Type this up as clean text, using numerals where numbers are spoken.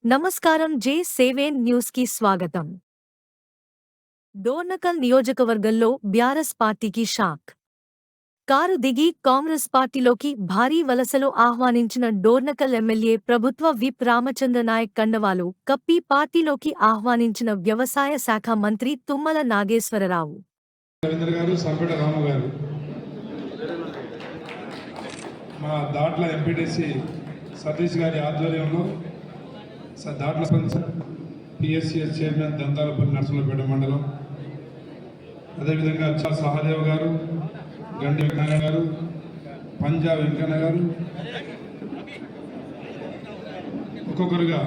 నమస్కారం. J7 news కి స్వాగతం. డోర్నకల్ నియోజకవర్గంలో బ్యారస్ పార్టీకి షాక్. కారు దిగి కాంగ్రెస్ పార్టీలోకి భారీ వలసలు ఆహ్వానించిన డోర్నకల్ ఎమ్మెల్యే ప్రభుత్వ విప్ రామచంద్రనాయక్ కండవాలు కప్పి పార్టీలోకి ఆహ్వానించిన వ్యవసాయ శాఖ మంత్రి తుమ్మల నాగేశ్వరరావు. మా దాట్ల ఎంపీటీసీ సతీష్ గారి ఆధ్వర్యంలో దాట్ల పిఎస్సిఎస్ చైర్మన్ దంతాలపల్లి నర్సులపేట మండలం, అదేవిధంగా సహదేవ్ గారు, గండి వెంకన్న గారు, పంజాబ్ వెంకన్న గారు ఒక్కొక్కరుగా